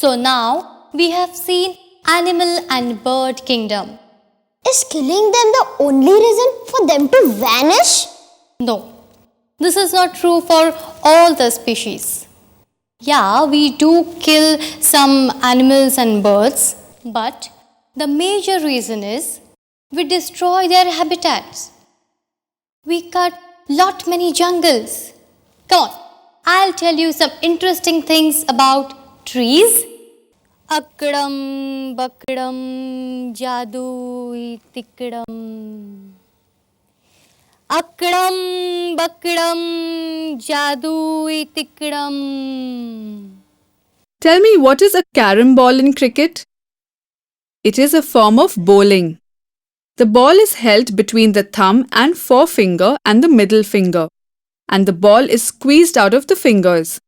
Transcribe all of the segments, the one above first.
So now we have seen animal and bird kingdom. Is killing them the only reason for them to vanish? No, this is not true for all the species. Yeah, we do kill some animals and birds, but the major reason is we destroy their habitats. We cut lot many jungles. Come on, I'll tell you some interesting things about trees. Akdam, bakdam, jadui tikdam. Akdam, bakdam, jadui tikdam. Tell me, what is a carom ball in cricket? It is a form of bowling. The ball is held between the thumb and forefinger and the middle finger, and the ball is squeezed out of the fingers.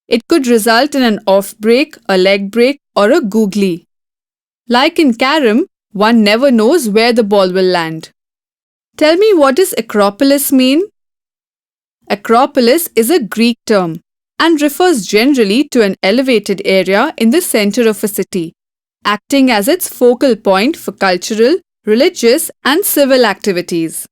It could result in an off break, a leg break, or a googly. Like in carom, one never knows where the ball will land. Tell me, what does acropolis mean? Acropolis is a Greek term and refers generally to an elevated area in the center of a city, acting as its focal point for cultural, religious, and civil activities.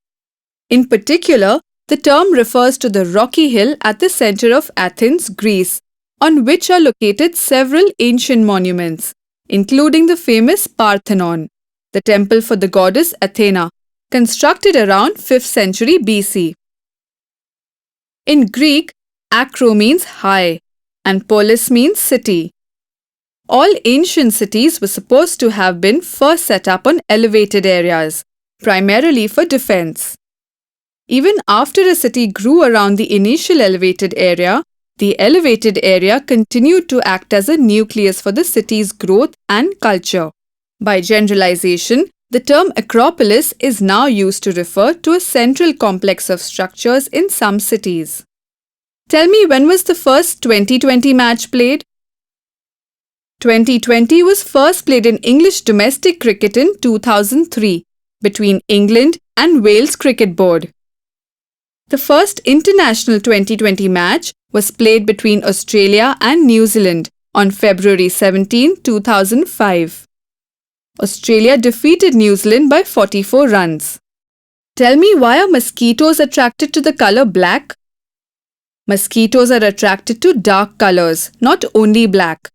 In particular, the term refers to the rocky hill at the center of Athens, Greece, on which are located several ancient monuments, including the famous Parthenon, the temple for the goddess Athena, constructed around 5th century BC. In Greek, acro means high and polis means city. All ancient cities were supposed to have been first set up on elevated areas, primarily for defense. Even after a city grew around the initial elevated area, the elevated area continued to act as a nucleus for the city's growth and culture. By generalization, the term acropolis is now used to refer to a central complex of structures in some cities. Tell me, when was the first T20 match played? T20 was first played in English domestic cricket in 2003 between England and Wales Cricket Board. The first international T20 match was played between Australia and New Zealand on February 17, 2005. Australia defeated New Zealand by 44 runs. Tell me, why are mosquitoes attracted to the color black? Mosquitoes are attracted to dark colors, not only black,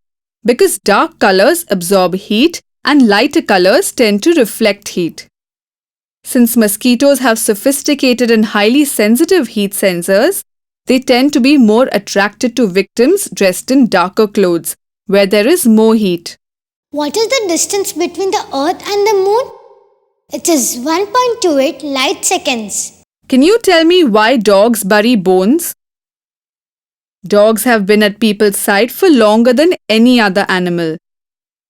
because dark colors absorb heat and lighter colors tend to reflect heat. Since mosquitoes have sophisticated and highly sensitive heat sensors, they tend to be more attracted to victims dressed in darker clothes, where there is more heat. What is the distance between the Earth and the Moon? It is 1.28 light seconds. Can you tell me why dogs bury bones? Dogs have been at people's side for longer than any other animal.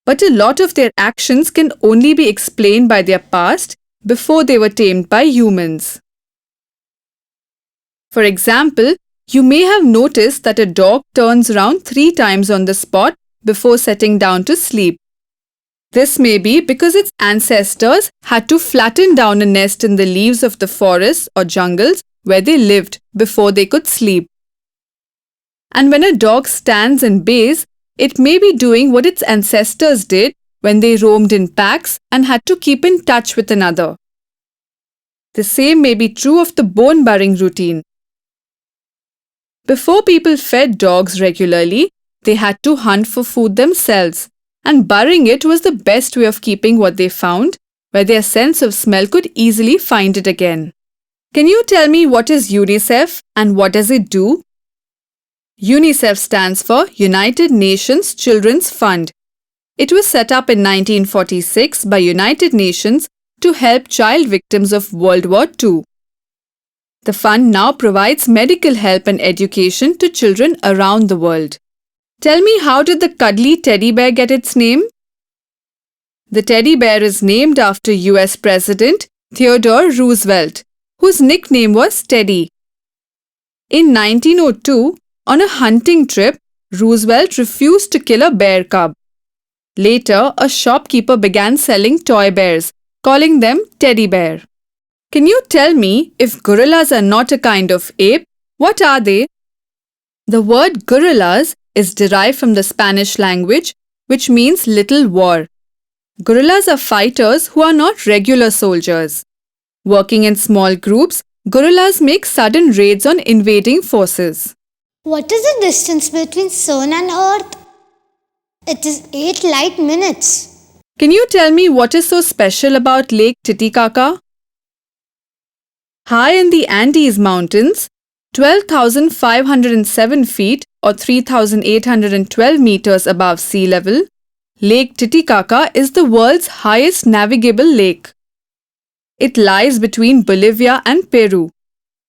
But a lot of their actions can only be explained by their past before they were tamed by humans. For example, you may have noticed that a dog turns around 3 times on the spot before settling down to sleep. This may be because its ancestors had to flatten down a nest in the leaves of the forests or jungles where they lived before they could sleep. And when a dog stands and bays, it may be doing what its ancestors did when they roamed in packs and had to keep in touch with another. The same may be true of the bone burying routine. Before people fed dogs regularly, they had to hunt for food themselves, and burying it was the best way of keeping what they found, where their sense of smell could easily find it again. Can you tell me, what is UNICEF and what does it do? UNICEF stands for United Nations Children's Fund. It was set up in 1946 by United Nations to help child victims of World War II. The fund now provides medical help and education to children around the world. Tell me, how did the cuddly teddy bear get its name? The teddy bear is named after US President Theodore Roosevelt, whose nickname was Teddy. In 1902, on a hunting trip, Roosevelt refused to kill a bear cub. Later, a shopkeeper began selling toy bears, calling them teddy bear. Can you tell me, if gorillas are not a kind of ape, what are they? The word gorillas is derived from the Spanish language, which means little war. Guerrillas are fighters who are not regular soldiers. Working in small groups, guerrillas make sudden raids on invading forces. What is the distance between Sun and Earth? It is 8 light minutes. Can you tell me what is so special about Lake Titicaca? High in the Andes Mountains, 12,507 feet or 3,812 meters above sea level, Lake Titicaca is the world's highest navigable lake. It lies between Bolivia and Peru,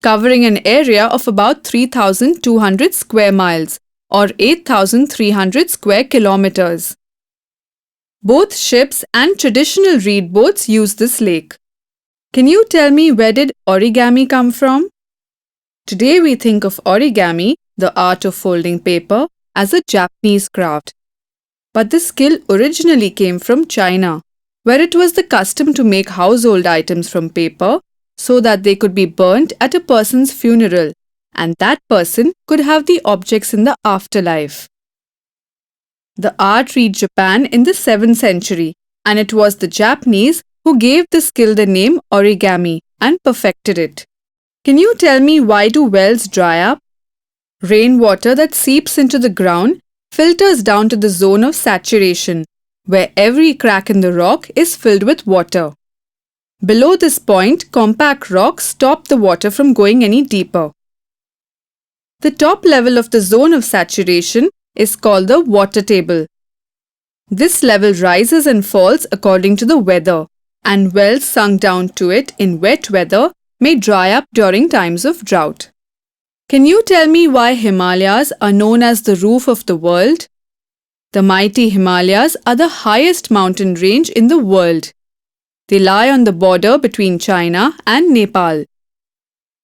covering an area of about 3,200 square miles or 8,300 square kilometers. Both ships and traditional reed boats use this lake. Can you tell me where did origami come from? Today we think of origami, the art of folding paper, as a Japanese craft. But the skill originally came from China, where it was the custom to make household items from paper so that they could be burnt at a person's funeral, and that person could have the objects in the afterlife. The art reached Japan in the 7th century, and it was the Japanese who gave the skill the name origami and perfected it. Can you tell me why do wells dry up? Rainwater that seeps into the ground filters down to the zone of saturation, where every crack in the rock is filled with water. Below this point, compact rocks stop the water from going any deeper. The top level of the zone of saturation is called the water table. This level rises and falls according to the weather, and wells sunk down to it in wet weather may dry up during times of drought. Can you tell me why Himalayas are known as the roof of the world? The mighty Himalayas are the highest mountain range in the world. They lie on the border between China and Nepal.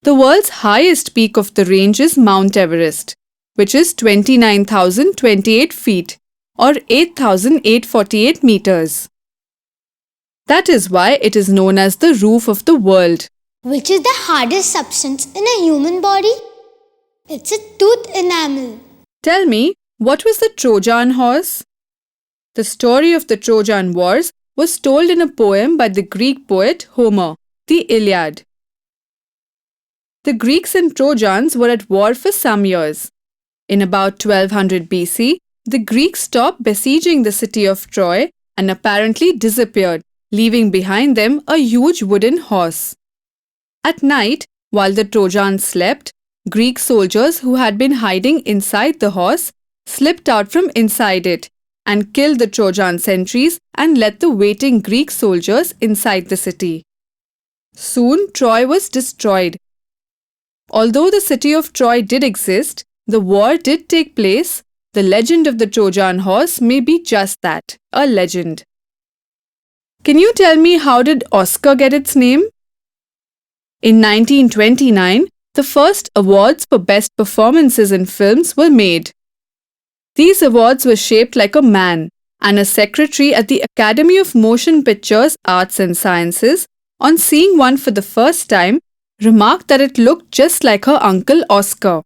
The world's highest peak of the range is Mount Everest, which is 29,028 feet or 8,848 meters. That is why it is known as the roof of the world. Which is the hardest substance in a human body? It's a tooth enamel. Tell me, what was the Trojan horse? The story of the Trojan Wars was told in a poem by the Greek poet Homer, the Iliad. The Greeks and Trojans were at war for some years. In about 1200 BC, the Greeks stopped besieging the city of Troy and apparently disappeared, leaving behind them a huge wooden horse. At night, while the Trojans slept, Greek soldiers who had been hiding inside the horse slipped out from inside it and killed the Trojan sentries and let the waiting Greek soldiers inside the city. Soon, Troy was destroyed. Although the city of Troy did exist, the war did take place, the legend of the Trojan horse may be just that, a legend. Can you tell me how did Oscar get its name? In 1929, the first awards for best performances in films were made. These awards were shaped like a man, and a secretary at the Academy of Motion Pictures, Arts and Sciences, on seeing one for the first time, remarked that it looked just like her uncle Oscar.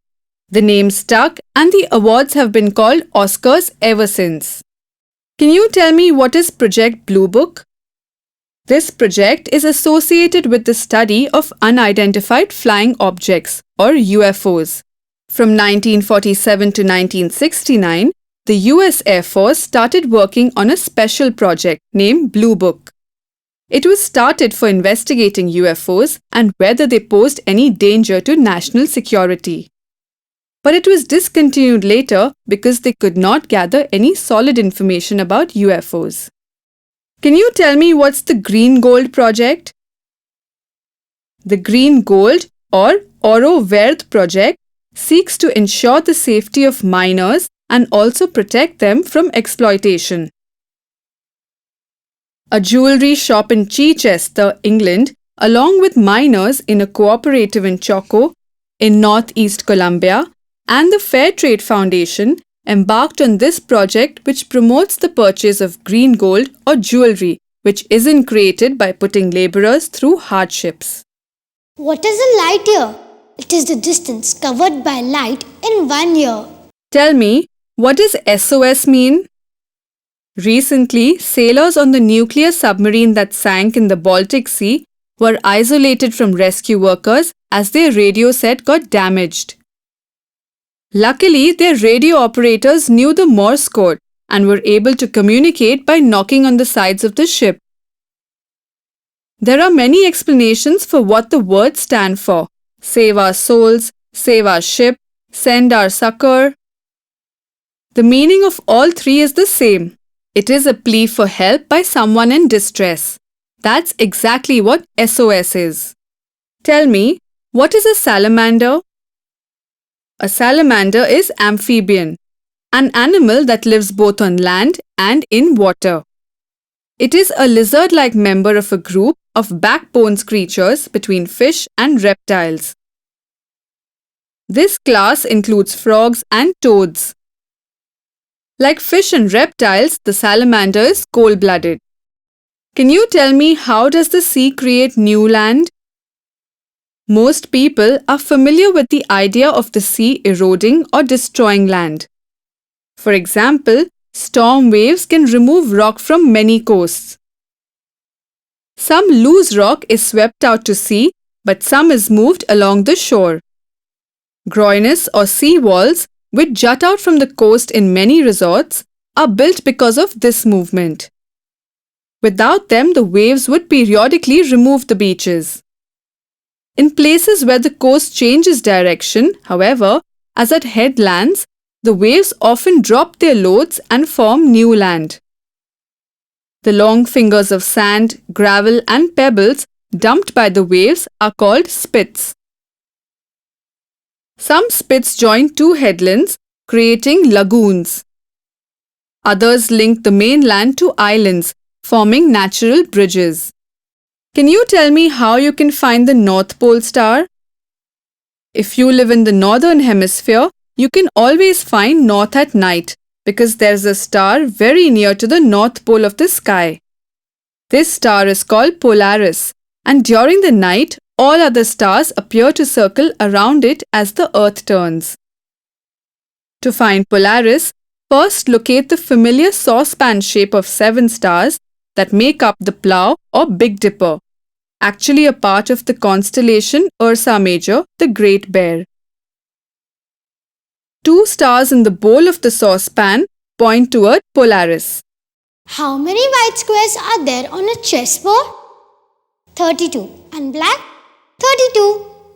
The name stuck and the awards have been called Oscars ever since. Can you tell me what is Project Blue Book? This project is associated with the study of unidentified flying objects or UFOs. From 1947 to 1969, the US Air Force started working on a special project named Blue Book. It was started for investigating UFOs and whether they posed any danger to national security. But it was discontinued later because they could not gather any solid information about UFOs. Can you tell me what's the Green Gold Project? The Green Gold or Oro Verde project seeks to ensure the safety of miners and also protect them from exploitation. A jewelry shop in Chichester, England, along with miners in a cooperative in Choco, in northeast Colombia, and the Fair Trade Foundation embarked on this project which promotes the purchase of green gold or jewelry which isn't created by putting laborers through hardships. What is a light year? It is the distance covered by light in 1 year. Tell me, What does SOS mean? Recently, sailors on the nuclear submarine that sank in the Baltic Sea were isolated from rescue workers as their radio set got damaged. Luckily, their radio operators knew the Morse code and were able to communicate by knocking on the sides of the ship. There are many explanations for what the words stand for: save our souls, save our ship, send our succor. The meaning of all three is the same. It is a plea for help by someone in distress. That's exactly what SOS is. Tell me, what is a salamander? A salamander is amphibian, an animal that lives both on land and in water. It is a lizard-like member of a group of backbones creatures between fish and reptiles. This class includes frogs and toads. Like fish and reptiles, the salamander is cold-blooded. Can you tell me, how does the sea create new land? Most people are familiar with the idea of the sea eroding or destroying land. For example, storm waves can remove rock from many coasts. Some loose rock is swept out to sea, but some is moved along the shore. Groynes or sea walls, which jut out from the coast in many resorts, are built because of this movement. Without them, the waves would periodically remove the beaches. In places where the coast changes direction, however, as at headlands, the waves often drop their loads and form new land. The long fingers of sand, gravel, and pebbles dumped by the waves are called spits. Some spits join two headlands, creating lagoons. Others link the mainland to islands, forming natural bridges. Can you tell me how you can find the North Pole star? If you live in the northern hemisphere, you can always find north at night because there's a star very near to the North Pole of the sky. This star is called Polaris, and during the night, all other stars appear to circle around it as the Earth turns. To find Polaris, first locate the familiar saucepan shape of 7 stars that make up the Plough or Big Dipper, actually a part of the constellation Ursa Major, the Great Bear. 2 stars in the bowl of the saucepan point toward Polaris. How many white squares are there on a chessboard? 32. And black? 32.